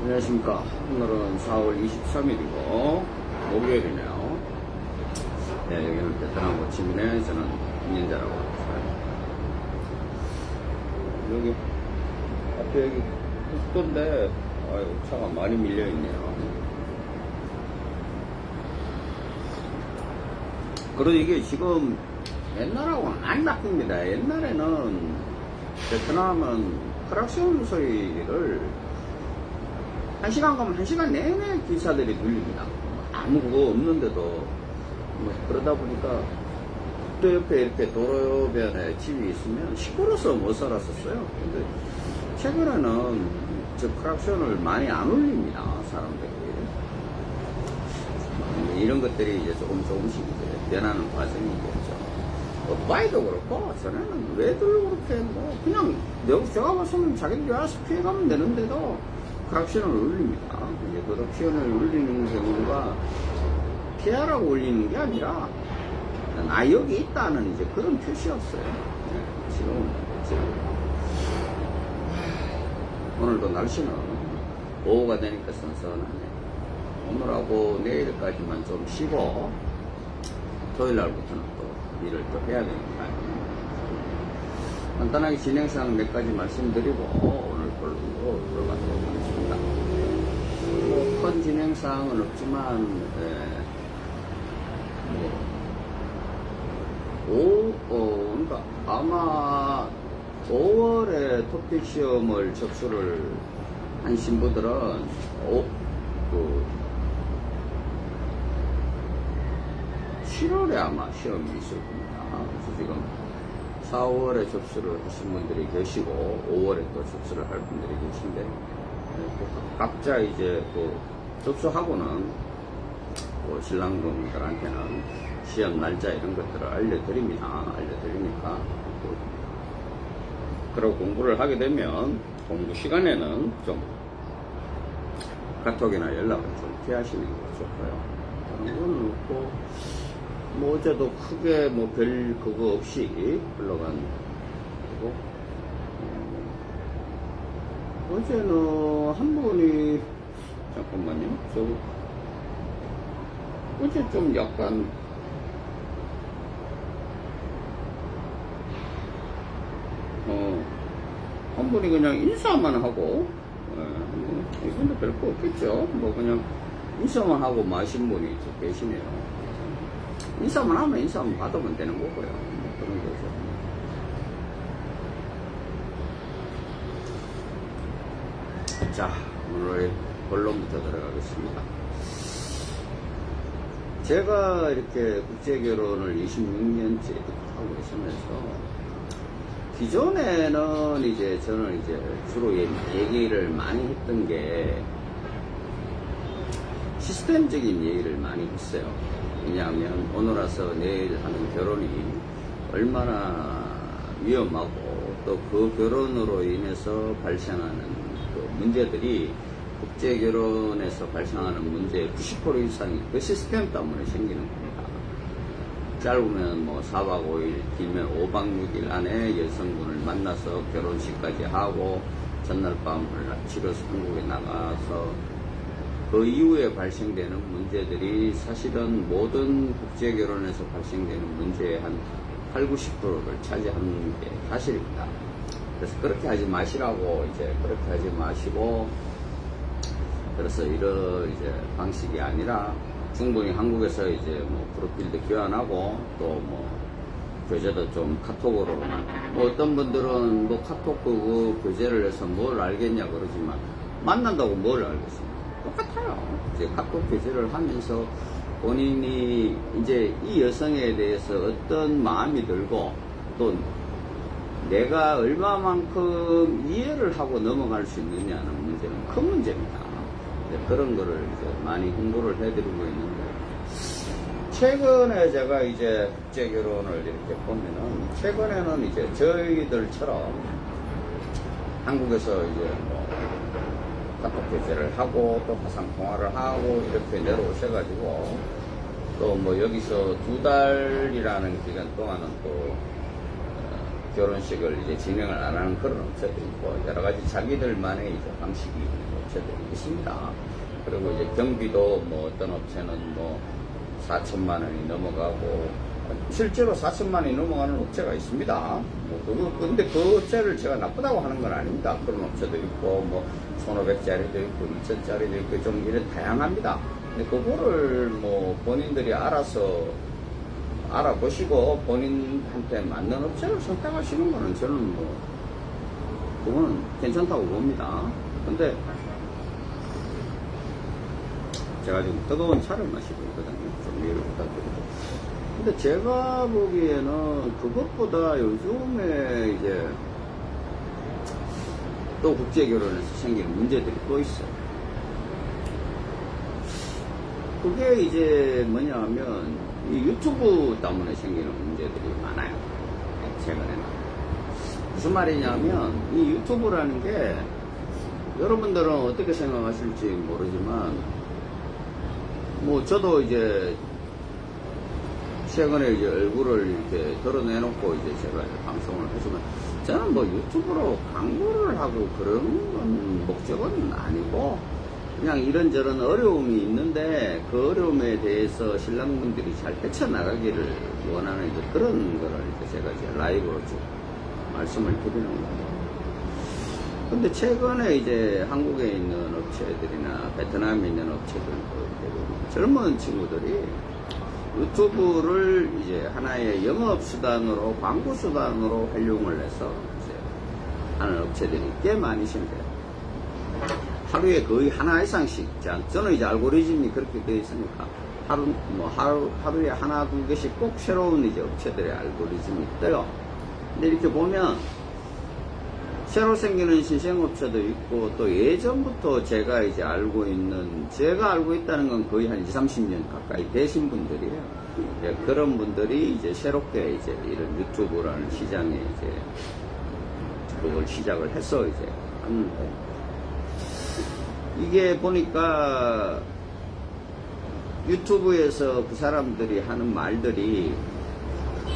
안녕하십니까. 오늘은 4월 23일이고 목요일이네요. 네, 여기는 베트남 호치민에 저는 임연자라고 합니다. 여기 앞에 여기 국도인데 차가 많이 밀려있네요. 그리고 이게 지금 옛날하고는 많이 바뀝니다. 옛날에는 베트남은 크락션 소리를 1시간 가면 1시간 내내 기사들이 들립니다. 아무 그거 없는데도 뭐 그러다 보니까 또 옆에 이렇게 도로변에 집이 있으면 시끄러워서 못 살았었어요. 근데 최근에는 저 크락션을 많이 안 울립니다, 사람들이. 이런 것들이 이제 조금씩 이제 변하는 과정이겠죠. 오토바이도 그렇고, 전에는 왜들 그렇게 그냥 제가 봤으면 자기들이 알아서 피해가면 되는데도 크락션을 울립니다. 이제 크락션을 울리는 경우가 피하라고 울리는 게 아니라, 여기 있다는 이제 그런 표시였어요. 네, 지금. 오늘도 날씨는 오후가 되니까 선선하네. 오늘하고 내일까지만 좀 쉬고, 토요일 날부터는 또 일을 또 해야 되니까. 간단하게 진행사항 몇 가지 말씀드리고, 오늘 걸로 들어가도록 하겠습니다. 큰 진행사항은 없지만, 그러니까 아마 5월에 토픽 시험을 접수를 한 신부들은 7월에 아마 시험이 있을 겁니다. 그래서 지금 4월에 접수를 하신 분들이 계시고 5월에 또 접수를 할 분들이 계신데, 각자 이제 접수하고는 신랑분들한테는 시험 날짜 이런 것들을 알려드리니까 그리고 공부를 하게 되면 공부 시간에는 좀 카톡이나 연락을 좀 피하시는 게 좋고요. 다른 건 없고, 어제도 크게 별 그거 없이 흘러간 거고, 어제는 한 분이, 잠깐만요, 어제 좀 약간, 한 분이 그냥 인사만 하고, 이분도 별거 없겠죠. 그냥 인사만 하고 마신 분이 계시네요. 인사만 하면 인사만 받으면 되는 거고요. 그런 거죠. 자, 오늘 본론부터 들어가겠습니다. 제가 이렇게 국제결혼을 26년째 하고 있으면서, 기존에는 저는 주로 얘기를 많이 했던 게 시스템적인 얘기를 많이 했어요. 왜냐하면 오늘 와서 내일 하는 결혼이 얼마나 위험하고, 또 그 결혼으로 인해서 발생하는 문제들이 국제결혼에서 발생하는 문제의 90% 이상이 그 시스템 때문에 생기는 겁니다. 짧으면 4박 5일, 길면 5박 6일 안에 여성분을 만나서 결혼식까지 하고, 전날 밤을 치러서 한국에 나가서 그 이후에 발생되는 문제들이 사실은 모든 국제결혼에서 발생되는 문제의 한 8, 90%를 차지하는 게 사실입니다. 그래서 그렇게 하지 마시라고, 그렇게 하지 마시고, 그래서 이런 방식이 아니라 충분히 한국에서 프로필도 교환하고, 또 교제도 좀 카톡으로나, 어떤 분들은 카톡 교제를 해서 뭘 알겠냐 그러지만, 만난다고 뭘 알겠습니까? 똑같아요. 카톡 교제를 하면서 본인이 이 여성에 대해서 어떤 마음이 들고, 또 내가 얼마만큼 이해를 하고 넘어갈 수 있느냐는 문제는 큰 문제입니다. 그런 거를 많이 홍보를 해드리고 있는데, 최근에 제가 국제결혼을 이렇게 보면은, 최근에는 저희들처럼 한국에서 카톡 교제를 하고, 또 화상통화를 하고, 이렇게 내려오셔가지고, 또 여기서 2달이라는 기간 동안은 또 결혼식을 이제 진행을 안 하는 그런 업체도 있고, 여러 가지 자기들만의 이제 방식이 있는 업체들이 있습니다. 그리고 이제 경비도 뭐 어떤 업체는 뭐 4천만 원이 넘어가고, 실제로 4천만 원이 넘어가는 업체가 있습니다. 근데 그 업체를 제가 나쁘다고 하는 건 아닙니다. 그런 업체도 있고, 뭐 1,500짜리도 있고, 2,000짜리도 있고, 좀 이런 다양합니다. 근데 그거를 뭐 본인들이 알아서 알아보시고 본인한테 맞는 업체를 선택하시는 거는 저는 뭐 그거는 괜찮다고 봅니다. 근데 제가 지금 뜨거운 차를 마시고 있거든요. 좀 이해를 부탁드리고. 근데 제가 보기에는 그것보다 요즘에 이제 또 국제 결혼에서 생기는 문제들이 또 있어요. 그게 이제 뭐냐 하면 이 유튜브 때문에 생기는 문제들이 많아요. 최근에는. 무슨 말이냐면 이 유튜브라는 게 여러분들은 어떻게 생각하실지 모르지만 뭐 저도 이제 최근에 이제 얼굴을 이렇게 드러내놓고 이제 제가 방송을 하지만 저는 뭐 유튜브로 광고를 하고 그런 건 목적은 아니고 그냥 이런저런 어려움이 있는데 그 어려움에 대해서 신랑분들이 잘 헤쳐나가기를 원하는 이제 그런 거를 이제 제가 이제 라이브로 쭉 말씀을 드리는 거예요. 근데 최근에 이제 한국에 있는 업체들이나 베트남에 있는 업체들도 젊은 친구들이 유튜브를 이제 하나의 영업수단으로, 광고수단으로 활용을 해서 이제 하는 업체들이 꽤 많이 생겨요. 하루에 거의 하나 이상씩, 저는 이제 알고리즘이 그렇게 되어 있으니까 하루에 하나, 두 개씩 꼭 새로운 이제 업체들의 알고리즘이 떠요. 근데 이렇게 보면 새로 생기는 신생업체도 있고 또 예전부터 제가 이제 알고 있다는 건 거의 한 20, 30년 가까이 되신 분들이에요. 이제 그런 분들이 이제 새롭게 이제 이런 유튜브라는 시장에 이제 그걸 시작을 해서 이제 하는데 이게 보니까 유튜브에서 그 사람들이 하는 말들이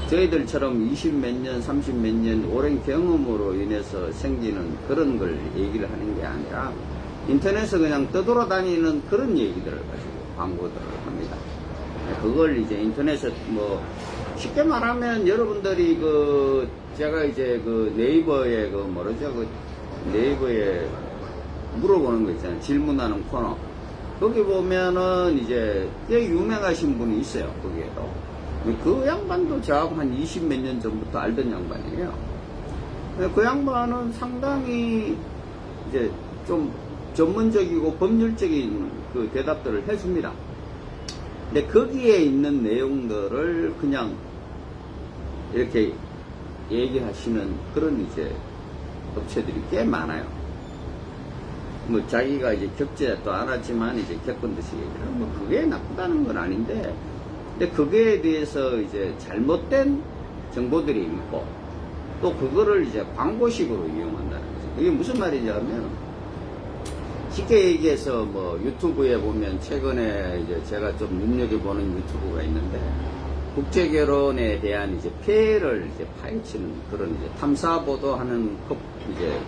저희들처럼 20 몇 년, 30 몇 년 오랜 경험으로 인해서 생기는 그런 걸 얘기를 하는 게 아니라 인터넷에 그냥 떠돌아다니는 그런 얘기들을 가지고 광고들을 합니다. 그걸 이제 인터넷에 뭐 쉽게 말하면 여러분들이 제가 이제 네이버에 네이버에 물어보는 거 있잖아요. 질문하는 코너. 거기 보면은 이제 꽤 유명하신 분이 있어요. 거기에도. 그 양반도 저하고 한 20 몇 년 전부터 알던 양반이에요. 그 양반은 상당히 이제 좀 전문적이고 법률적인 그 대답들을 해줍니다. 근데 거기에 있는 내용들을 그냥 이렇게 얘기하시는 그런 이제 업체들이 꽤 많아요. 뭐 자기가 이제 겪지도 않았지만 이제 겪은 듯이 얘기를 하고 뭐 그게 나쁘다는 건 아닌데 근데 그거에 대해서 이제 잘못된 정보들이 있고 또 그거를 이제 광고식으로 이용한다는 거죠. 이게 무슨 말이냐면 쉽게 얘기해서 뭐 유튜브에 보면 최근에 이제 제가 좀 눈여겨보는 유튜브가 있는데 국제 결혼에 대한 이제 폐해를 이제 파헤치는 그런 이제 탐사 보도하는 이제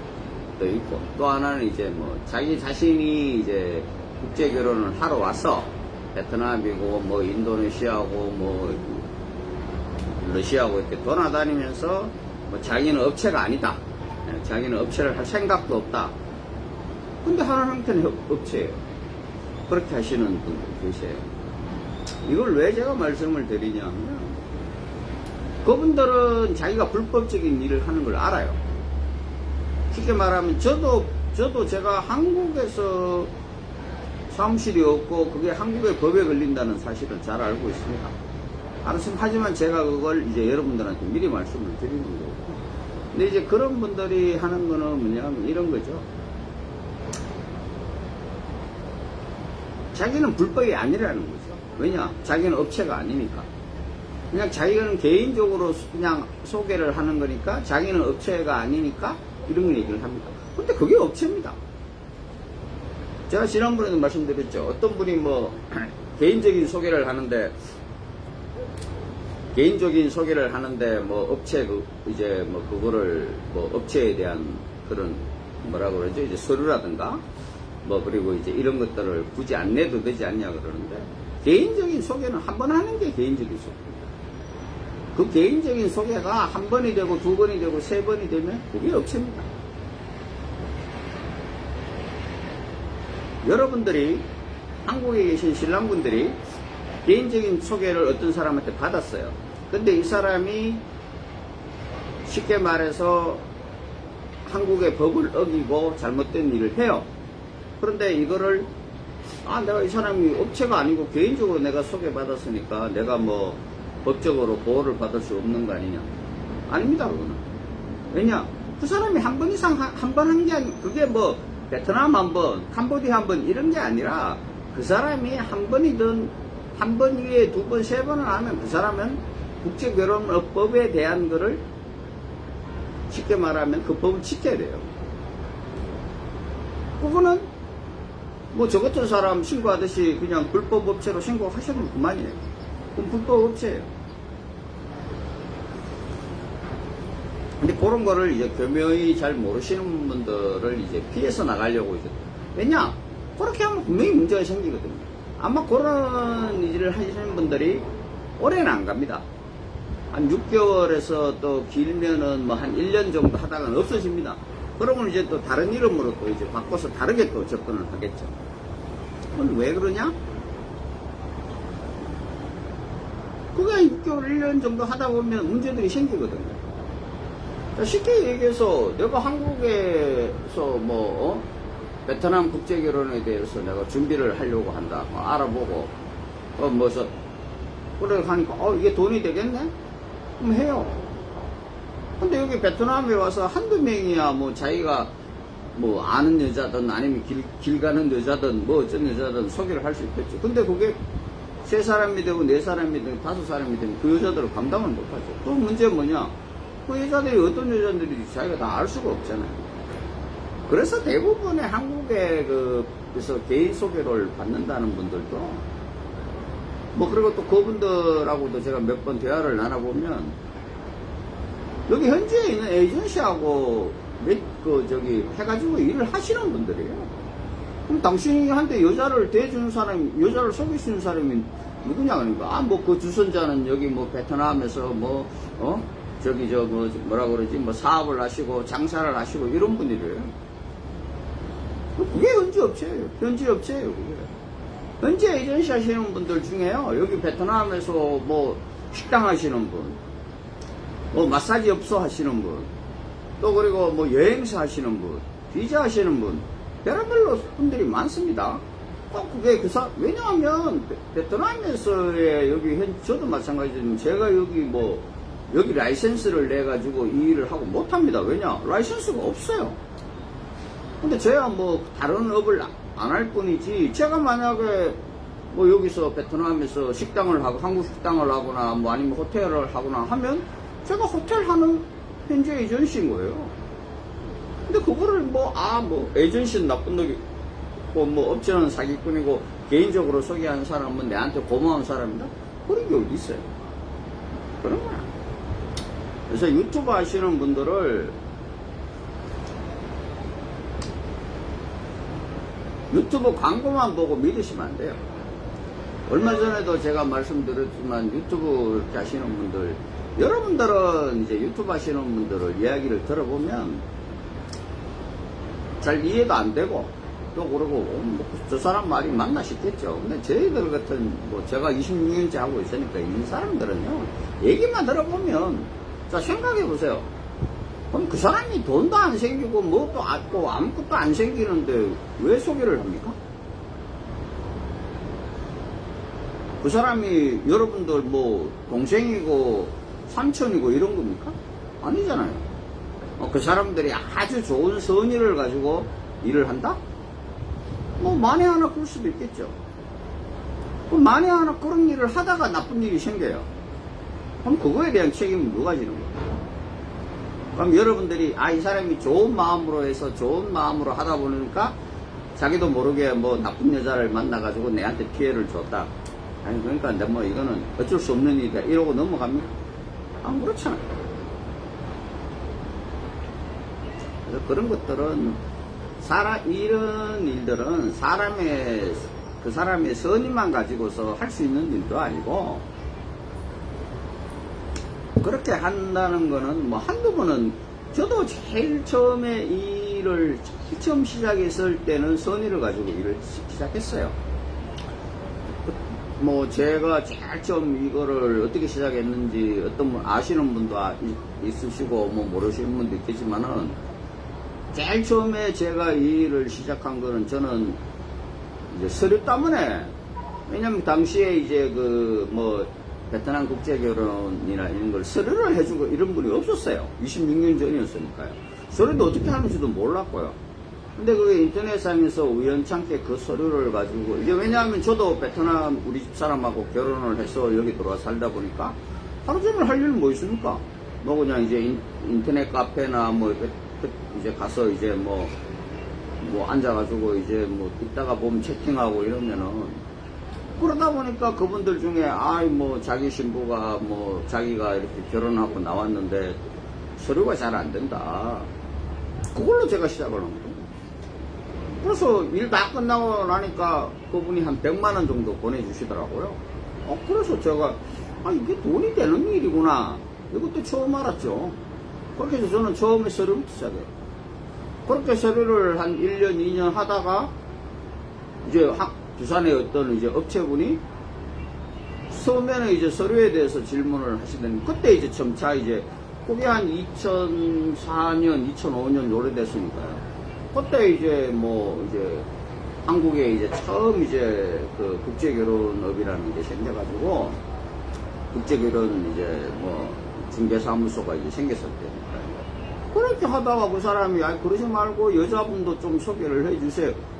또 있고 또 하나는 이제 뭐 자기 자신이 이제 국제 결혼을 하러 와서 베트남이고 뭐 인도네시아고 뭐 러시아고 이렇게 돌아다니면서 뭐 자기는 업체가 아니다. 자기는 업체를 할 생각도 없다. 근데 하는 형태는 업체예요. 그렇게 하시는 분들 계세요. 이걸 왜 제가 말씀을 드리냐면 그분들은 자기가 불법적인 일을 하는 걸 알아요. 쉽게 말하면 저도 제가 한국에서 사무실이 없고 그게 한국의 법에 걸린다는 사실을 잘 알고 있습니다. 하지만 제가 그걸 이제 여러분들한테 미리 말씀을 드리는 거고. 근데 이제 그런 분들이 하는 거는 뭐냐면 이런 거죠. 자기는 불법이 아니라는 거죠. 왜냐? 자기는 업체가 아니니까. 그냥 자기는 개인적으로 그냥 소개를 하는 거니까 자기는 업체가 아니니까 이런 얘기를 합니다. 근데 그게 업체입니다. 제가 지난번에도 말씀드렸죠. 어떤 분이 뭐 개인적인 소개를 하는데 개인적인 소개를 하는데 뭐 업체 이제 뭐 그거를 뭐 업체에 대한 그런 뭐라고 그러죠? 이제 서류라든가 뭐 그리고 이제 이런 것들을 굳이 안 내도 되지 않냐 그러는데, 개인적인 소개는 한 번 하는 게 개인적인 소개입니다. 그 개인적인 소개가 한 번이 되고 두 번이 되고 세 번이 되면 그게 업체입니다. 여러분들이 한국에 계신 신랑분들이 개인적인 소개를 어떤 사람한테 받았어요. 근데 이 사람이 쉽게 말해서 한국의 법을 어기고 잘못된 일을 해요. 그런데 이거를 내가 이 사람이 업체가 아니고 개인적으로 내가 소개받았으니까 내가 뭐 법적으로 보호를 받을 수 없는 거 아니냐? 아닙니다, 그거는. 왜냐? 그 사람이 한 번 이상 한 번 한 게 아니, 그게 뭐 베트남 한 번, 캄보디아 한 번 이런 게 아니라 그 사람이 한 번이든 한 번 위에 두 번, 세 번을 하면 그 사람은 국제결혼법에 대한 거를 쉽게 말하면 그 법을 지켜야 돼요. 그거는 뭐 저 같은 사람 신고하듯이 그냥 불법 업체로 신고하시면 그만이에요. 그럼 불법 업체예요. 근데 그런 거를 이제 교묘히 잘 모르시는 분들을 이제 피해서 나가려고 이제. 왜냐? 그렇게 하면 분명히 문제가 생기거든요. 아마 그런 일을 하시는 분들이 오래는 안 갑니다. 한 6개월에서 또 길면은 뭐 한 1년 정도 하다가는 없어집니다. 그러면 이제 또 다른 이름으로 또 이제 바꿔서 다르게 또 접근을 하겠죠. 그건 왜 그러냐? 그게 6개월, 1년 정도 하다 보면 문제들이 생기거든요. 쉽게 얘기해서 내가 한국에서 베트남 국제결혼에 대해서 내가 준비를 하려고 한다. 알아보고, 그래 하니까, 이게 돈이 되겠네? 그럼 해요. 근데 여기 베트남에 와서 한두 명이야, 자기가 아는 여자든 아니면 길 가는 여자든 어쩐 여자든 소개를 할 수 있겠죠. 근데 그게 세 사람이 되고 네 사람이 되고 다섯 사람이 되면 그 여자들을 감당을 못하죠. 또 문제는 뭐냐? 그 여자들이 어떤 여자들인지 자기가 다 알 수가 없잖아요. 그래서 대부분의 한국의 그래서 개인 소개를 받는다는 분들도 그리고 또 그분들하고도 제가 몇 번 대화를 나눠보면 여기 현지에 있는 에이전시하고 해가지고 일을 하시는 분들이에요. 그럼 당신이 한테 여자를 대주는 사람이, 여자를 소개시는 사람이 누구냐, 그러니까. 그 주선자는 여기 베트남에서 뭐라고 그러지, 사업을 하시고 장사를 하시고 이런 분들이에요. 그게 현지 업체예요. 현지 업체예요, 그게. 현지 에이전시 하시는 분들 중에요. 여기 베트남에서 식당 하시는 분, 마사지 업소 하시는 분, 또 그리고 여행사 하시는 분, 비자 하시는 분, 별의별로 분들이 많습니다. 그게 왜냐하면 베트남에서의 저도 마찬가지지만 제가 여기 라이센스를 내가지고 이 일을 하고 못합니다. 왜냐? 라이센스가 없어요. 근데 제가 다른 업을 안 할 뿐이지, 제가 만약에 여기서 베트남에서 식당을 하고 한국 식당을 하거나 아니면 호텔을 하거나 하면 제가 호텔 하는 현지 에이전시인 거예요. 근데 그거를 에이전시는 나쁜 놈이고 업체는 사기꾼이고 개인적으로 소개하는 사람은 내한테 고마운 사람이다? 그런 게 어디 있어요? 그런 거야. 그래서 유튜브 하시는 분들을 유튜브 광고만 보고 믿으시면 안 돼요. 얼마 전에도 제가 말씀드렸지만 유튜브 이렇게 하시는 분들, 여러분들은 이제 유튜브 하시는 분들을 이야기를 들어보면 잘 이해도 안 되고 또 그러고 저 사람 말이 맞나 싶겠죠. 근데 저희들 같은 제가 26년째 하고 있으니까 이 사람들은요, 얘기만 들어보면 자 생각해 보세요. 그럼 그 사람이 돈도 안 생기고 뭐도 없고 아무것도 안 생기는데 왜 소개를 합니까? 그 사람이 여러분들 동생이고 삼촌이고 이런 겁니까? 아니잖아요. 그 사람들이 아주 좋은 선의를 가지고 일을 한다? 만에 하나 그럴 수도 있겠죠. 그럼 만에 하나 그런 일을 하다가 나쁜 일이 생겨요. 그럼 그거에 대한 책임은 누가 지는 거예요? 그럼 여러분들이 이 사람이 좋은 마음으로 해서 좋은 마음으로 하다 보니까 자기도 모르게 나쁜 여자를 만나가지고 내한테 피해를 줬다. 아니, 그러니까, 근데 뭐, 이거는 어쩔 수 없는 일이다. 이러고 넘어갑니다. 안 그렇잖아요. 그래서 그런 것들은, 이런 일들은 그 사람의 선의만 가지고서 할 수 있는 일도 아니고, 그렇게 한다는 거는 뭐 한두 번은, 저도 제일 처음에 일을 제일 처음 시작했을 때는 선의를 가지고 일을 시작했어요. 뭐 제가 제일 처음 이거를 어떻게 시작했는지 어떤 분 아시는 분도 있으시고 뭐 모르시는 분도 있겠지만은, 제일 처음에 제가 이 일을 시작한 거는 저는 이제 서류 때문에, 왜냐면 당시에 이제 그 뭐 베트남 국제결혼이나 이런 걸 서류를 해주고 이런 분이 없었어요. 26년 전이었으니까요. 서류도 어떻게 하는지도 몰랐고요. 근데 그게 인터넷상에서 우연찮게 그 서류를 가지고, 이제 왜냐하면 저도 베트남 우리 집 사람하고 결혼을 해서 여기 들어와 살다 보니까 하루 종일 할 일은 뭐 있습니까? 뭐 그냥 이제 인터넷 카페나 뭐 이제 가서 이제 뭐 앉아가지고 이제 뭐 이따가 보면 채팅하고 이러면은, 그러다 보니까 그분들 중에 뭐 자기 신부가 뭐 자기가 이렇게 결혼하고 나왔는데 서류가 잘 안 된다. 그걸로 제가 시작을 한 거예요. 그래서 일 다 끝나고 나니까 그분이 한 100만 원 정도 보내주시더라고요. 그래서 제가 이게 돈이 되는 일이구나. 이것도 처음 알았죠. 그렇게 해서 저는 처음에 서류부터 시작해요. 그렇게 서류를 한 1년, 2년 하다가 이제 부산의 어떤 이제 업체분이 처음에는 이제 서류에 대해서 질문을 하시더니, 그때 이제 점차 이제 그게 한 2004년, 2005년 오래됐으니까요. 그때 이제 뭐 이제 한국에 이제 처음 이제 그 국제결혼업이라는 게 생겨가지고, 국제결혼 이제 뭐 중개사무소가 이제 생겼을 때니까요. 그렇게 하다가 그 사람이 그러지 말고 여자분도 좀 소개를 해주세요.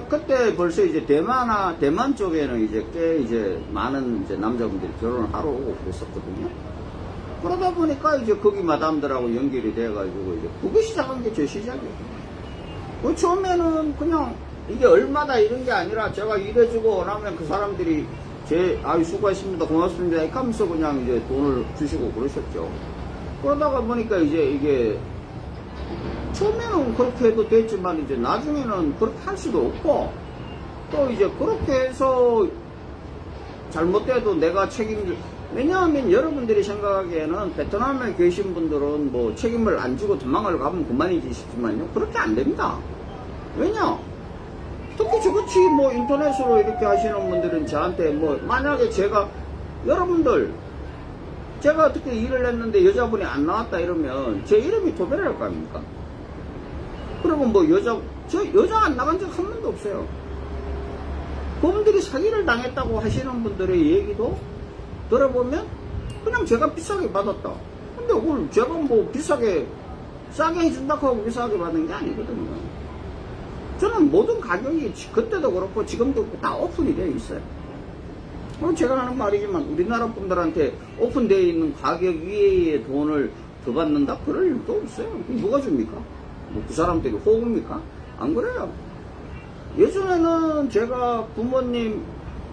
그때 벌써 이제 대만 쪽에는 이제 꽤 이제 많은 이제 남자분들이 결혼을 하러 오고 그랬었거든요. 그러다 보니까 이제 거기 마담들하고 연결이 돼가지고 이제 그거 시작한 게 제 시작이에요. 그 처음에는 그냥 이게 얼마다 이런 게 아니라 제가 일해주고 나면 그 사람들이 수고하셨습니다, 고맙습니다 이렇게 하면서 그냥 이제 돈을 주시고 그러셨죠. 그러다가 보니까 이제 이게 처음에는 그렇게 해도 됐지만 이제 나중에는 그렇게 할 수도 없고, 또 이제 그렇게 해서 잘못돼도 내가 왜냐하면 여러분들이 생각하기에는 베트남에 계신 분들은 뭐 책임을 안 지고 도망을 가면 그만이지 싶지만요, 그렇게 안 됩니다. 왜냐? 특히 저같이 뭐 인터넷으로 이렇게 하시는 분들은 저한테 뭐 만약에 여러분들 제가 어떻게 일을 했는데 여자분이 안 나왔다 이러면 제 이름이 도배를 할 거 아닙니까? 그리고 뭐 여자 안 나간 적 한 번도 없어요. 그분들이 사기를 당했다고 하시는 분들의 얘기도 들어보면 그냥 제가 비싸게 받았다. 근데 그걸 제가 뭐 싸게 해준다고 하고 비싸게 받은 게 아니거든요. 저는 모든 가격이 그때도 그렇고 지금도 그렇고 다 오픈이 되어 있어요. 제가 하는 말이지만 우리나라 분들한테 오픈되어 있는 가격 위에 돈을 더 받는다? 그럴 일도 없어요. 누가 줍니까? 뭐 그 사람들이 호구입니까? 안 그래요. 예전에는 제가 부모님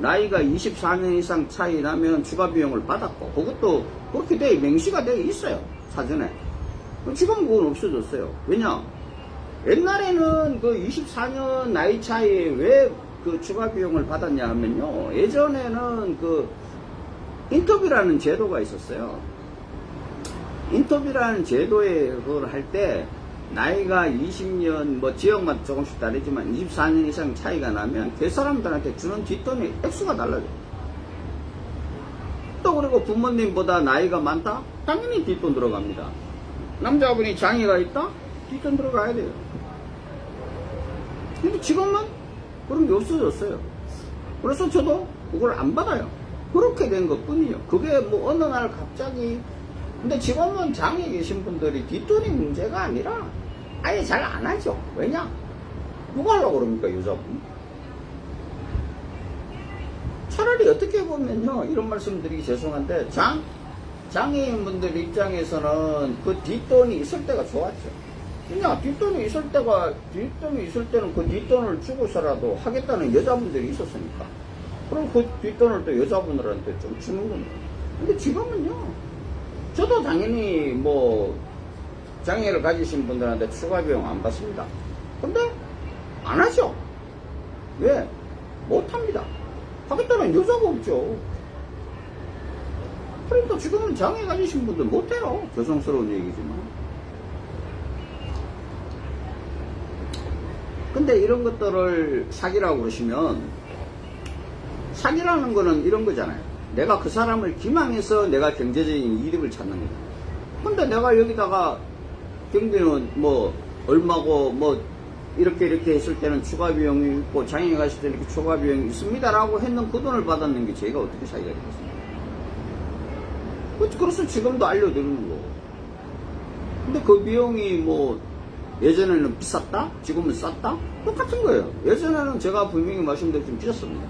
나이가 24년 이상 차이 나면 추가 비용을 받았고, 그것도 그렇게 명시가 되어 있어요, 사전에. 지금 그건 없어졌어요. 왜냐? 옛날에는 그 24년 나이 차이에 왜 그 추가 비용을 받았냐 하면요, 예전에는 그 인터뷰라는 제도가 있었어요. 인터뷰라는 제도에 그걸 할 때 나이가 20년 뭐 지역마다 조금씩 다르지만 24년 이상 차이가 나면 그 사람들한테 주는 뒷돈이 액수가 달라져요. 또 그리고 부모님보다 나이가 많다? 당연히 뒷돈 들어갑니다. 남자분이 장애가 있다? 뒷돈 들어가야 돼요. 근데 지금은 그런 게 없어졌어요. 그래서 저도 그걸 안 받아요. 그렇게 된 것 뿐이에요. 그게 뭐 어느 날 갑자기. 근데 지금은 장애 계신 분들이 뒷돈이 문제가 아니라 아예 잘 안 하죠. 왜냐? 누가 하려고 그럽니까, 여자분? 차라리 어떻게 보면요, 이런 말씀 드리기 죄송한데, 장애인분들 입장에서는 그 뒷돈이 있을 때가 좋았죠. 그냥 뒷돈이 있을 때는 그 뒷돈을 주고서라도 하겠다는 여자분들이 있었으니까. 그럼 그 뒷돈을 또 여자분들한테 좀 주는 겁니다. 근데 지금은요, 저도 당연히 뭐 장애를 가지신 분들한테 추가 비용 안 받습니다. 근데 안 하죠. 왜? 못합니다. 하겠다는 여자가 없죠. 그러니까 지금은 장애 가지신 분들 못해요. 죄송스러운 얘기지만. 근데 이런 것들을 사기라고 그러시면, 사기라는 거는 이런 거잖아요. 내가 그 사람을 기망해서 내가 경제적인 이득을 찾는 거잖아요. 근데 내가 여기다가 경비는 뭐 얼마고 뭐 이렇게 했을 때는 추가 비용이 있고 장애 가실 때는 이렇게 추가 비용이 있습니다 라고 했는 그 돈을 받았는 게 제가 어떻게 사기가 되겠습니까? 그래서 지금도 알려드리는 거고. 근데 그 비용이 뭐 예전에는 비쌌다? 지금은 쌌다? 똑같은 거예요. 예전에는 제가 분명히 말씀드렸지만 비쌌습니다.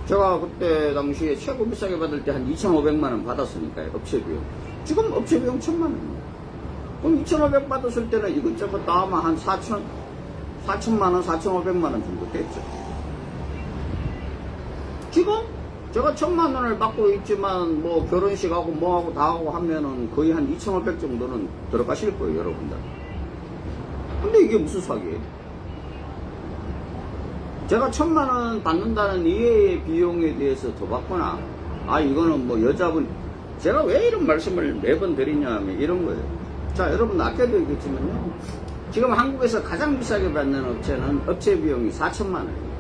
제가 그때 당시에 최고 비싸게 받을 때 한 2,500만원 받았으니까요. 업체 비용. 지금 업체 비용 1,000만원입니다. 그럼 2,500 받았을 때는 이것저것 다 아마 한 4천만원, 4,500만원 정도 됐죠. 지금 제가 1,000만원을 받고 있지만 뭐 결혼식하고 뭐하고 다 하고 하면은 거의 한 2,500 정도는 들어가실 거예요, 여러분들. 근데 이게 무슨 사기예요? 제가 1,000만원 받는다는 이외의 비용에 대해서 더 받거나, 이거는 뭐 여자분, 제가 왜 이런 말씀을 매번 드리냐 하면 이런 거예요. 자, 여러분 아까도 얘기했지만요, 지금 한국에서 가장 비싸게 받는 업체는 업체 비용이 4천만원이에요.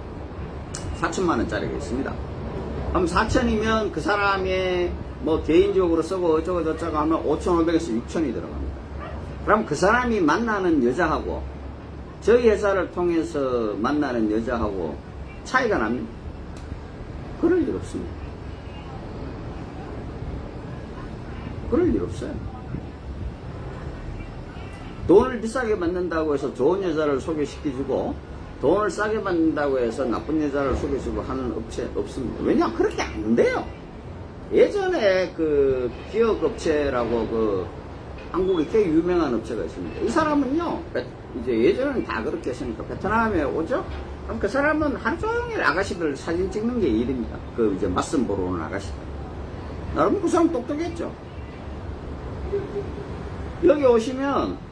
4천만원짜리가 있습니다. 그럼 4천이면 그 사람의 뭐 개인적으로 쓰고 어쩌고 저쩌고 하면 5,500에서 6천이 들어갑니다. 그럼 그 사람이 만나는 여자하고 저희 회사를 통해서 만나는 여자하고 차이가 납니다. 그럴 일 없습니다. 그럴 일 없어요. 돈을 비싸게 받는다고 해서 좋은 여자를 소개시켜주고 돈을 싸게 받는다고 해서 나쁜 여자를 소개시켜주고 하는 업체 없습니다. 왜냐? 그렇게 안 돼요. 예전에 그 기업업체라고 그 한국에 꽤 유명한 업체가 있습니다. 이 사람은요, 이제 예전에는 다 그렇게 했으니까 베트남에 오죠? 그럼 그 사람은 하루 종일 아가씨들 사진 찍는 게 일입니다. 그 이제 맞선 보러 오는 아가씨들. 여러분 그 사람 똑똑했죠? 여기 오시면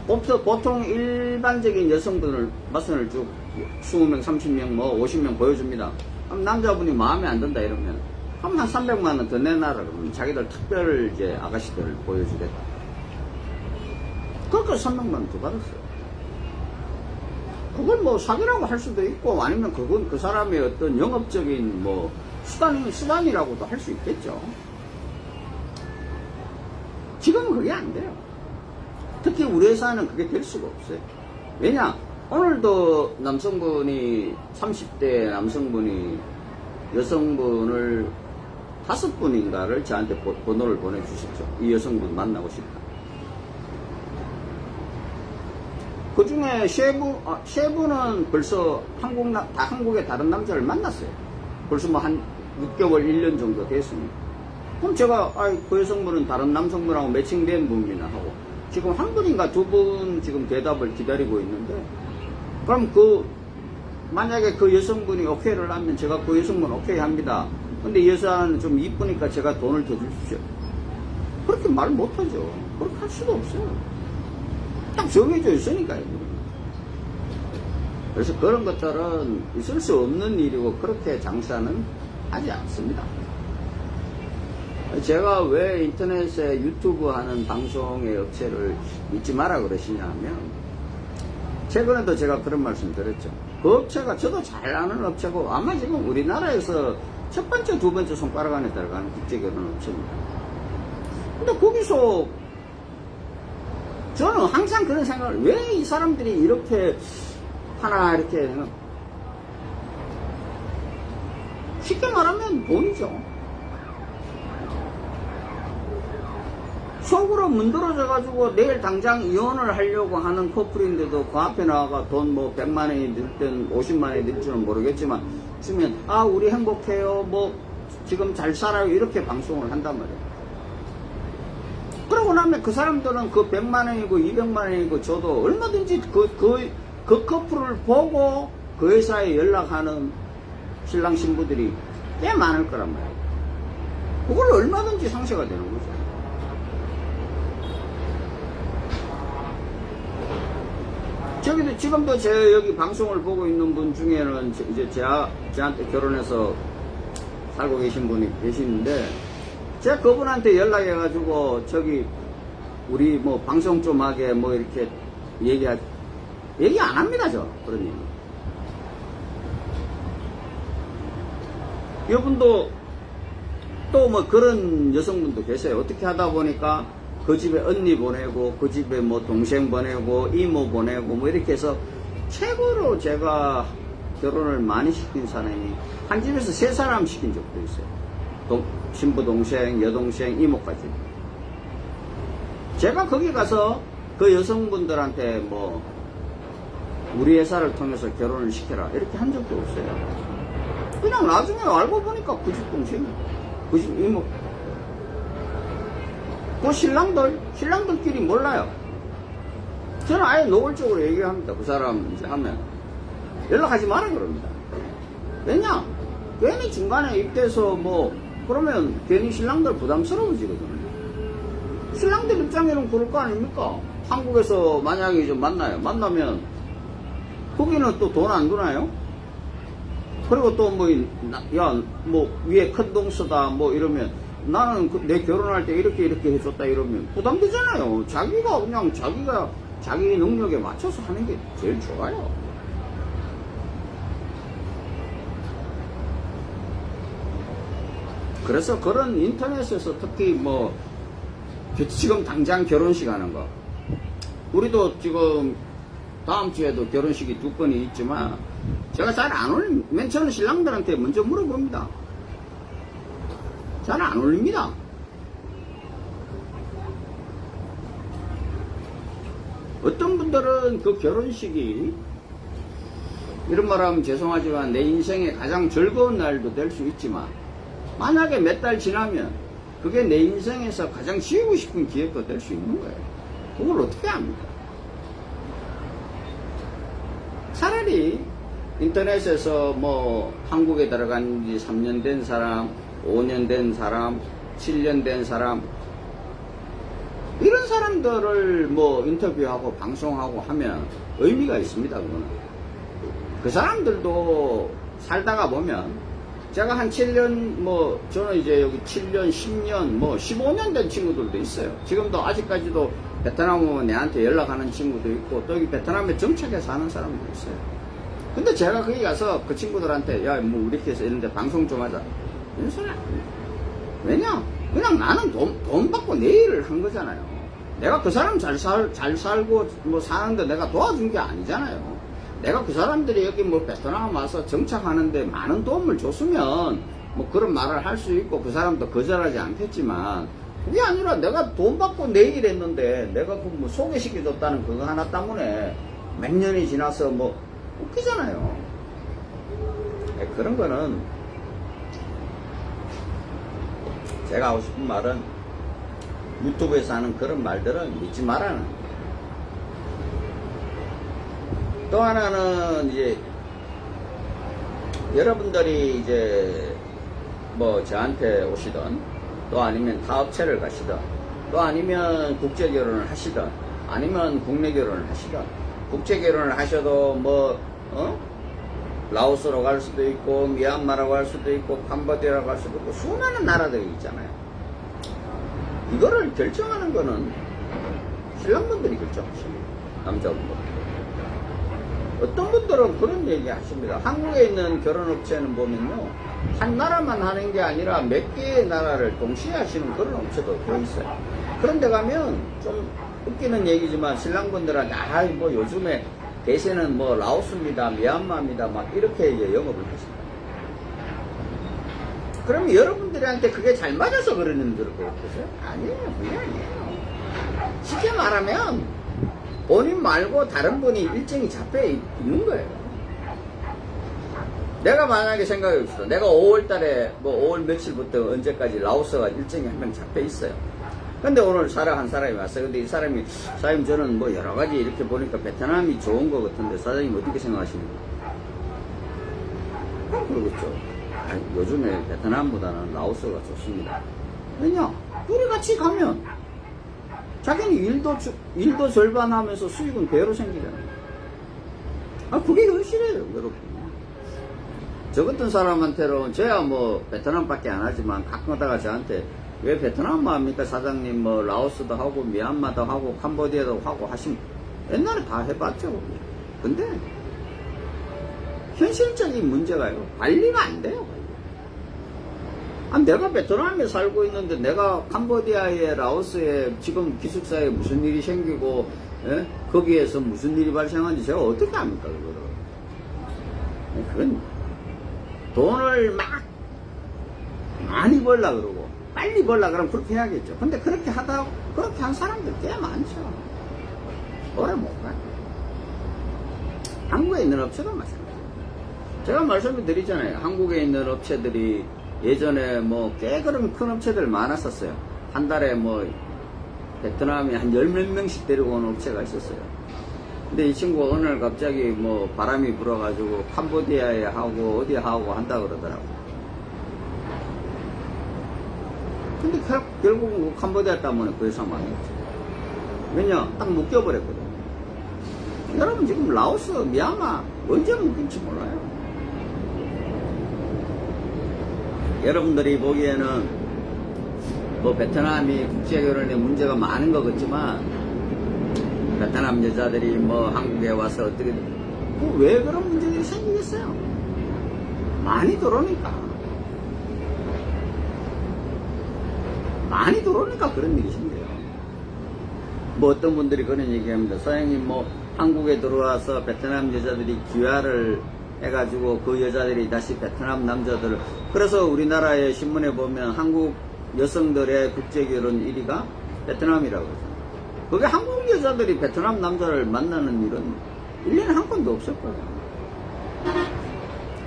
보통 일반적인 여성분을 맞선을 쭉 20명, 30명, 뭐 50명 보여줍니다. 그럼 남자분이 마음에 안 든다 이러면 그럼 한 300만원 더 내놔라 그러면 자기들 특별 이제 아가씨들을 보여주겠다. 그러니까 300만원 더 받았어요. 그걸 뭐 사기라고 할 수도 있고 아니면 그건 그 사람의 어떤 영업적인 뭐 수단이라고도 할 수 있겠죠. 지금은 그게 안 돼요. 특히 우리 회사는 그게 될 수가 없어요. 왜냐? 오늘도 남성분이 30대 남성분이 여성분을 5분인가를 저한테 번호를 보내주셨죠. 이 여성분 만나고 싶다. 그 중에 세 분은 벌써 한국의 다른 남자를 만났어요. 벌써 뭐 한 6개월, 1년 정도 됐습니다. 그럼 제가, 그 여성분은 다른 남성분하고 매칭된 분이나 하고, 지금 한 분인가 2분 지금 대답을 기다리고 있는데, 그럼 만약에 그 여성분이 오케이를 하면 제가 그 여성분 오케이 합니다. 근데 이 여자는 좀 이쁘니까 제가 돈을 더 주십시오. 그렇게 말 못하죠. 그렇게 할 수도 없어요. 딱 정해져 있으니까요. 그래서 그런 것들은 있을 수 없는 일이고 그렇게 장사는 하지 않습니다. 제가 왜 인터넷에 유튜브 하는 방송의 업체를 믿지 마라 그러시냐 하면 최근에도 제가 그런 말씀 드렸죠. 그 업체가 저도 잘 아는 업체고 아마 지금 우리나라에서 첫 번째, 두 번째 손가락 안에 들어가는 국제결혼 업체입니다. 근데 거기서 저는 항상 그런 생각을 왜 이 사람들이 이렇게 하나 이렇게 쉽게 말하면 돈이죠. 속으로 문드러져 가지고 내일 당장 이혼을 하려고 하는 커플인데도 그 앞에 나와가 돈 뭐 100만원이 들 땐 50만원이 들 줄은 모르겠지만 주면 우리 행복해요 뭐 지금 잘 살아요 이렇게 방송을 한단 말이에요. 그러고 나면 그 사람들은 그 100만원이고 200만원이고 저도 얼마든지 그 커플을 보고 그 회사에 연락하는 신랑 신부들이 꽤 많을 거란 말이에요. 그걸 얼마든지 상쇄가 되는 거죠. 저기도 지금도 제 여기 방송을 보고 있는 분 중에는 이제 저한테 결혼해서 살고 계신 분이 계시는데, 제가 그분한테 연락해가지고 저기 우리 뭐 방송 좀 하게 뭐 이렇게 얘기 안 합니다. 저 그런 얘기. 이분도 또 뭐 그런 여성분도 계세요. 어떻게 하다 보니까 그 집에 언니 보내고 그 집에 뭐 동생 보내고 이모 보내고 뭐 이렇게 해서 최고로 제가 결혼을 많이 시킨 사람이 한 집에서 3사람 시킨 적도 있어요. 신부 동생, 여동생, 이모까지. 제가 거기 가서 그 여성분들한테 뭐 우리 회사를 통해서 결혼을 시켜라 이렇게 한 적도 없어요. 그냥 나중에 알고 보니까 그 집 동생, 그 집 이모, 그 신랑들끼리 몰라요. 저는 아예 노골적으로 얘기합니다. 그 사람 이제 하면 연락하지 마라 그럽니다. 왜냐? 괜히 중간에 입대해서 뭐 그러면 괜히 신랑들 부담스러워지거든요. 신랑들 입장에는 그럴 거 아닙니까? 한국에서 만약에 좀 만나면 거기는 또 돈 안 주나요? 그리고 또 뭐, 야, 뭐, 위에 큰 동 쓰다, 뭐, 이러면, 나는 내 결혼할 때 이렇게 해줬다, 이러면 부담되잖아요. 자기가 그냥 자기 능력에 맞춰서 하는 게 제일 좋아요. 그래서 그런 인터넷에서 특히 뭐, 지금 당장 결혼식 하는 거. 우리도 지금 다음 주에도 결혼식이 2건이 있지만, 제가 잘 안 맨 처음 신랑들한테 먼저 물어봅니다. 잘 안 올립니다. 어떤 분들은 그 결혼식이, 이런 말 하면 죄송하지만 내 인생의 가장 즐거운 날도 될 수 있지만, 만약에 몇 달 지나면 그게 내 인생에서 가장 지우고 싶은 기회도 될 수 있는 거예요. 그걸 어떻게 합니까? 차라리 인터넷에서 뭐 한국에 들어간 지 3년 된 사람, 5년 된 사람, 7년 된 사람, 이런 사람들을 뭐 인터뷰하고 방송하고 하면 의미가 있습니다. 그거는. 그 사람들도 살다가 보면, 제가 한 7년, 뭐 저는 이제 여기 7년, 10년, 뭐 15년 된 친구들도 있어요. 지금도 아직까지도 베트남 오면 내한테 연락하는 친구도 있고, 또 여기 베트남에 정착해서 하는 사람도 있어요. 근데 제가 거기 가서 그 친구들한테, 야, 뭐 우리 회사 이런데 방송 좀 하자, 이런 소리 안 해요. 왜냐? 그냥 나는 돈 받고 내 일을 한 거잖아요. 내가 그 사람 잘 살고 뭐 사는데 내가 도와준 게 아니잖아요. 내가 그 사람들이 여기 뭐 베트남 와서 정착하는데 많은 도움을 줬으면 뭐 그런 말을 할 수 있고 그 사람도 거절하지 않겠지만, 그게 아니라 내가 돈 받고 내 일 했는데 내가 그 뭐 소개시켜줬다는 그거 하나 때문에 몇 년이 지나서 뭐 웃기잖아요. 그런 거는 제가 하고 싶은 말은, 유튜브에서 하는 그런 말들은 믿지 말라는. 또 하나는 이제 여러분들이 이제 뭐 저한테 오시던, 또 아니면 타 업체를 가시던, 또 아니면 국제 결혼을 하시던, 아니면 국내 결혼을 하시던, 국제 결혼을 하셔도 뭐 라오스로 갈 수도 있고, 미얀마라고 할 수도 있고, 캄보디아라고 할 수도 있고, 수많은 나라들이 있잖아요. 이거를 결정하는 거는 신랑분들이 결정하십니다. 남자분들. 어떤 분들은 그런 얘기 하십니다. 한국에 있는 결혼업체는 보면요, 한 나라만 하는 게 아니라 몇 개의 나라를 동시에 하시는 그런 업체도 더 있어요. 그런데 가면 좀 웃기는 얘기지만 신랑분들한테, 뭐 요즘에 대세는 뭐 라오스입니다, 미얀마입니다, 막 이렇게 이제 영업을 하십니다. 그러면 여러분들한테 그게 잘 맞아서 그러는 줄 그렇겠어요? 아니에요. 그게 아니에요. 쉽게 말하면 본인 말고 다른 분이 일정이 잡혀 있는 거예요. 내가 만약에 생각해 봅시다. 내가 5월 달에 뭐 5월 며칠부터 언제까지 라오스가 일정이 한 명 잡혀 있어요. 근데 오늘 한 사람이 왔어요. 근데 이 사람이, 사장님 저는 뭐 여러 가지 이렇게 보니까 베트남이 좋은 것 같은데 사장님 어떻게 생각하십니까? 그렇죠. 요즘에 베트남보다는 라오스가 좋습니다. 왜냐? 둘이 같이 가면 자기는 일도 절반 하면서 수익은 배로 생기잖아요. 그게 현실이에요, 여러분. 저 같은 사람한테는, 저야 뭐, 베트남밖에 안 하지만, 가끔 하다가 저한테, 왜 베트남만 합니까, 사장님? 뭐, 라오스도 하고, 미얀마도 하고, 캄보디아도 하고 하시면, 옛날에 다 해봤죠. 근데, 현실적인 문제가요, 관리가 안 돼요, 관리. 내가 베트남에 살고 있는데, 내가 캄보디아에, 라오스에, 지금 기숙사에 무슨 일이 생기고, 예? 거기에서 무슨 일이 발생하는지 제가 어떻게 합니까, 그거를. 그건, 돈을 막 많이 벌라 그러고 빨리 벌라 그러면 그렇게 해야겠죠. 근데 그렇게 한 사람들 꽤 많죠. 오래 못 가요. 한국에 있는 업체도 마찬가지예요. 제가 말씀을 드리잖아요. 한국에 있는 업체들이 예전에 뭐 꽤 그런 큰 업체들 많았었어요. 한 달에 뭐 베트남에 한 10몇 명씩 데리고 오는 업체가 있었어요. 근데 이 친구가 어느 날 갑자기 뭐 바람이 불어가지고 캄보디아에 하고 어디 하고 한다 그러더라고. 근데 결국은 그 캄보디아 때문에 그 회사 망했죠. 왜냐? 딱 묶여버렸거든. 여러분 지금 라오스, 미얀마 언제 묶일지 몰라요. 여러분들이 보기에는 뭐 베트남이 국제결혼에 문제가 많은 것 같지만 베트남 여자들이 뭐 한국에 와서 어떻게 왜 그런 문제들이 생기겠어요? 많이 들어오니까 그런 일이 생겨요. 뭐 어떤 분들이 그런 얘기합니다. 사장님 뭐 한국에 들어와서 베트남 여자들이 귀화를 해가지고 그 여자들이 다시 베트남 남자들을, 그래서 우리나라의 신문에 보면 한국 여성들의 국제결혼 1위가 베트남이라고 하죠. 그게 한국 여자들이 베트남 남자를 만나는 일은 1년에 한 건도 없을 거예요.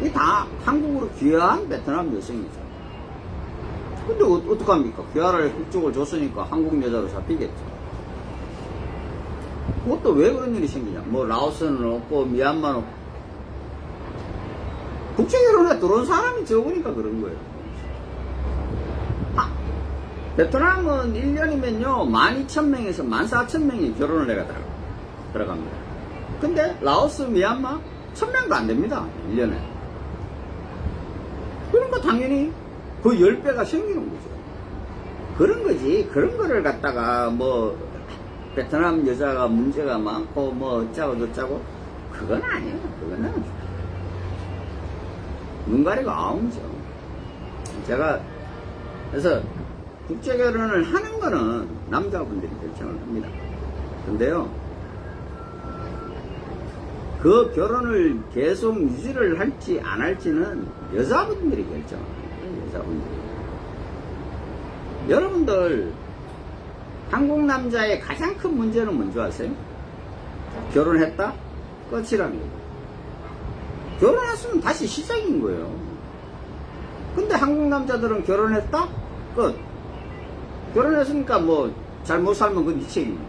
이게 다 한국으로 귀화한 베트남 여성이죠. 근데 어떡합니까? 귀화를 국적을 줬으니까 한국 여자로 잡히겠죠. 그것도 왜 그런 일이 생기냐? 뭐 라오스는 없고 미얀마는 없고 국제결혼에 들어온 사람이 적으니까 그런 거예요. 베트남은 1년이면요 12,000명에서 14,000명이 결혼을 해가 들어갑니다. 근데 라오스, 미얀마 1,000명도 안 됩니다. 1년에. 그러니까 당연히 그 10배가 생기는 거죠. 그런 거지. 그런 거를 갖다가 뭐 베트남 여자가 문제가 많고 뭐 어쩌고 저쩌고 그건 아니에요. 그거는 눈 가리고 아웅이죠. 제가 그래서 국제결혼을 하는 거는 남자분들이 결정을 합니다. 근데요, 그 결혼을 계속 유지를 할지 안 할지는 여자분들이 결정을 합니다. 여자분들이. 여러분들, 한국 남자의 가장 큰 문제는 뭔지 아세요? 결혼했다? 끝이라는 거예요. 결혼했으면 다시 시작인 거예요. 근데 한국 남자들은 결혼했다? 끝. 결혼했으니까 뭐 잘못 살면 그건 네 책임이야.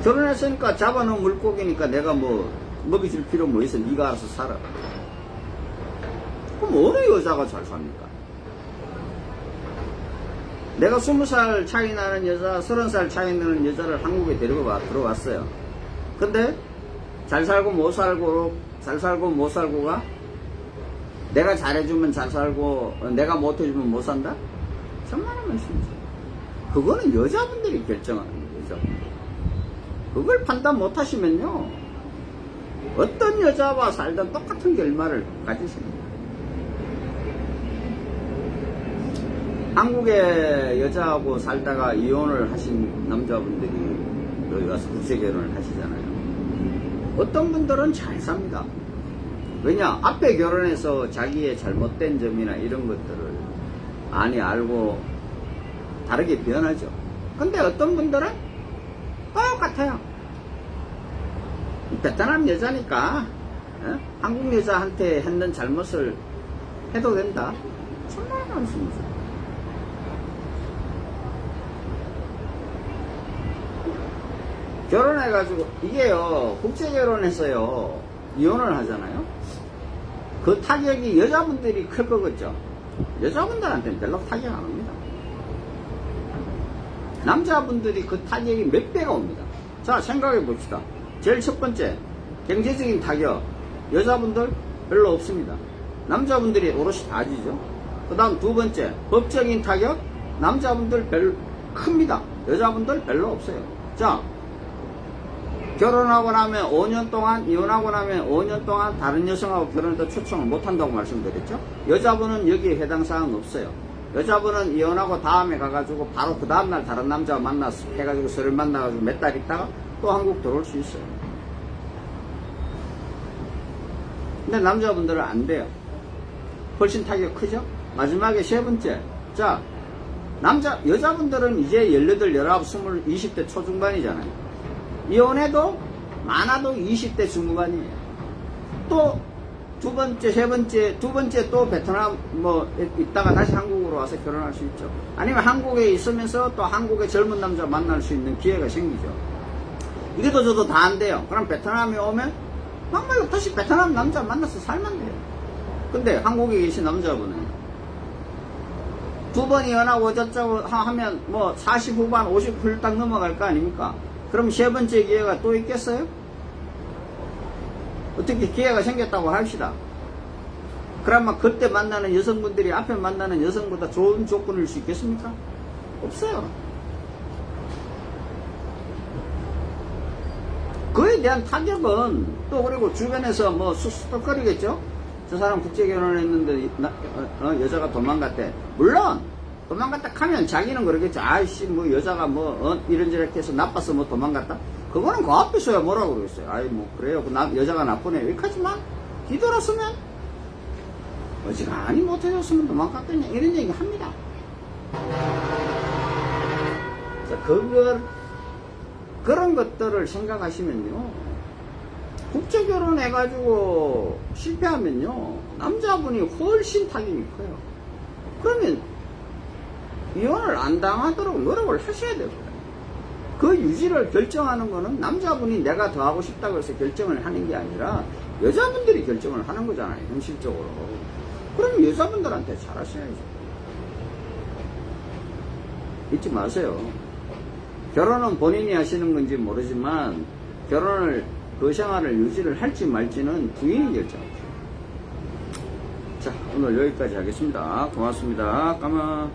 결혼했으니까 잡아놓은 물고기니까 내가 뭐 먹여줄 필요 뭐 있어. 네가 알아서 살아. 그럼 어느 여자가 잘 삽니까? 내가 20살 차이 나는 여자, 30살 차이 나는 여자를 한국에 데리고 들어왔어요. 근데 잘 살고 못 살고가 내가 잘해주면 잘 살고 내가 못해주면 못 산다? 정말로 말씀이죠. 그거는 여자분들이 결정하는 거예요. 여자분들. 그걸 판단 못하시면요 어떤 여자와 살던 똑같은 결말을 가지십니다. 한국의 여자하고 살다가 이혼을 하신 남자분들이 여기 와서 국제결혼을 하시잖아요. 어떤 분들은 잘 삽니다. 왜냐? 앞에 결혼해서 자기의 잘못된 점이나 이런 것들을 많이 알고 다르게 변하죠. 근데 어떤 분들은 똑같아요. 베트남 여자니까 한국 여자한테 했는 잘못을 해도 된다. 정말 말씀이죠. 결혼해가지고 이게요 국제결혼해서요 이혼을 하잖아요. 그 타격이 여자분들이 클 거겠죠. 여자분들한테는 별로 타격 안 옵니다. 남자분들이 그 타격이 몇 배가 옵니다. 자, 생각해 봅시다. 제일 첫 번째, 경제적인 타격. 여자분들 별로 없습니다. 남자분들이 오롯이 다 지죠. 그 다음 두 번째, 법적인 타격. 남자분들 별로 큽니다. 여자분들 별로 없어요. 자, 결혼하고 나면 5년 동안, 이혼하고 나면 5년 동안 다른 여성하고 결혼해도 초청을 못한다고 말씀드렸죠. 여자분은 여기에 해당 사항 없어요. 여자분은 이혼하고 다음에 가가지고 바로 그 다음날 다른 남자 만나서 해가지고 서를 만나가지고 몇 달 있다가 또 한국 들어올 수 있어요. 근데 남자분들은 안 돼요. 훨씬 타격 크죠? 마지막에 세 번째. 자, 여자분들은 이제 18, 19, 20, 20대 초중반이잖아요. 이혼해도 많아도 20대 중후반이에요. 또 두 번째, 세 번째, 두 번째 또 베트남 있다가 다시 한국으로 와서 결혼할 수 있죠. 아니면 한국에 있으면서 또 한국의 젊은 남자 만날 수 있는 기회가 생기죠. 이게도 저도 다 안 돼요. 그럼 베트남에 오면 막말로 다시 베트남 남자 만나서 살면 돼요. 근데 한국에 계신 남자분은 두 번 이혼하고 어쩌고 하면 40 후반, 50 훌딱 넘어갈 거 아닙니까? 그럼 세 번째 기회가 또 있겠어요? 어떻게 기회가 생겼다고 합시다. 그러면 그때 만나는 여성분들이 앞에 만나는 여성보다 좋은 조건일 수 있겠습니까? 없어요. 그에 대한 타격은 또 그리고 주변에서 쑥쑥거리겠죠? 저 사람 국제결혼을 했는데 여자가 도망갔대. 물론 도망갔다 하면 자기는 그러겠죠. 아이씨 여자가 이런저렇게 해서 나빠서 도망갔다. 그거는 그 앞에서야 뭐라고 그러겠어요. 아이 그래요. 여자가 나쁘네. 여기까지만 뒤돌았으면 어지간히 못해줬으면 도망갔겠냐 이런 얘기 합니다. 자, 그런 것들을 생각하시면요. 국제결혼 해가지고 실패하면요. 남자분이 훨씬 타격이 커요. 그러면 이혼을 안 당하도록 노력을 하셔야 돼요. 그 유지를 결정하는 거는 남자분이 내가 더 하고 싶다고 해서 결정을 하는 게 아니라 여자분들이 결정을 하는 거잖아요. 현실적으로. 그럼 여자분들한테 잘하셔야죠. 잊지 마세요. 결혼은 본인이 하시는 건지 모르지만 그 생활을 유지를 할지 말지는 부인이 결정하죠. 자, 오늘 여기까지 하겠습니다. 고맙습니다. 까마.